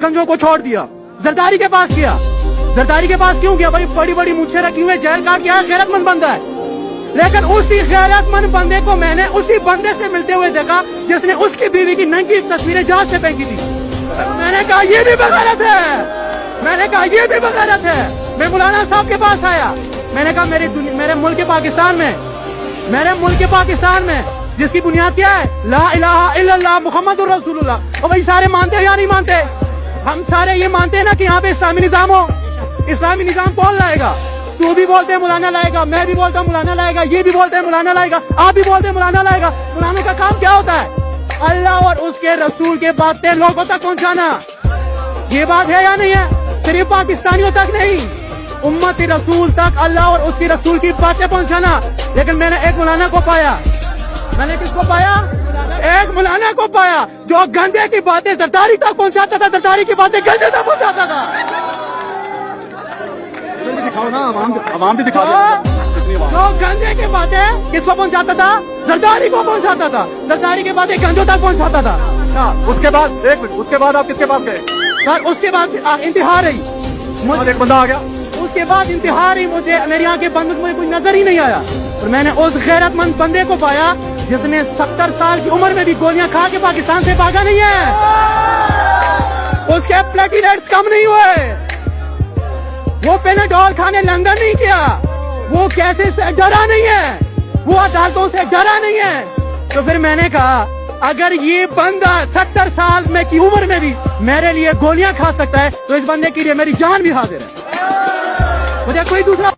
गंजों को छोड़ दिया, जरदारी के पास किया। जरदारी के पास क्यों गया भाई? बड़ी बड़ी मुझे रखी हुई, जेल काट गया, गैरतमंद बंदा है। लेकिन उसी गैरतमंद बंदे को मैंने उसी बंदे से मिलते हुए देखा जिसने उसकी बीवी की नंगी तस्वीरें जहाज से फेंकी थी। मैंने कहा ये भी बगावत है, मैंने कहा ये भी बगावत है। मैं मौलाना साहब के पास आया, मैंने कहा मेरे मुल्क पाकिस्तान में, मेरे मुल्क पाकिस्तान में जिसकी बुनियाद क्या है? ला इलाहा इल्लल्लाह मुहम्मदुर रसूलुल्लाह। और भाई सारे मानते हैं या नहीं मानते? हम सारे ये मानते हैं ना कि यहाँ पे इस्लामी निजाम हो। इस्लामी निजाम कौन लाएगा? तू भी बोलते हैं मौलाना लाएगा, मैं भी बोलता हूँ मौलाना लाएगा, ये भी बोलते हैं मौलाना लाएगा, आप भी बोलते हैं मौलाना लाएगा। मौलाना का काम क्या होता है? अल्लाह और उसके रसूल के बातें लोगों तक पहुँचाना। ये बात है या नहीं है? सिर्फ पाकिस्तानियों तक नहीं, उम्मत रसूल तक अल्लाह और उसके रसूल की बातें पहुँचाना। लेकिन मैंने एक मौलाना को पाया, मैंने किसको पाया? एक मौलाना को पाया जो गंजे की बातें जरदारी तक पहुंचाता था, जरदारी की बातें गंजे तक पहुंचाता था। दिखाओ ना, आवाम भी दिखाओ। जो गंजे की बातें किसको पहुंचाता था? जरदारी को पहुंचाता था। जरदारी की बातें गंजों तक पहुंचाता था। उसके बाद एक मिनट, उसके बाद आप किसके पास गए? सर उसके बाद इंतहा रही, और एक बंदा आ गया। उसके बाद इंतहा रही, मुझे मेरी आंखें बंद, मुझे कुछ नजर ही नहीं आया। और मैंने उस गैरतमंद बंदे को पाया जिसने 70 साल की उम्र में भी गोलियां खा के पाकिस्तान से भागा नहीं है। उसके प्लेटलेट्स कम नहीं हुए, वो पेनाडोल खाने लंदन नहीं किया, वो कैसे से डरा नहीं है, वो अदालतों से डरा नहीं है। तो फिर मैंने कहा अगर ये बंदा 70 साल में की उम्र में भी मेरे लिए गोलियां खा सकता है तो इस बंदे के लिए मेरी जान भी हाजिर है। मुझे कोई दूसरा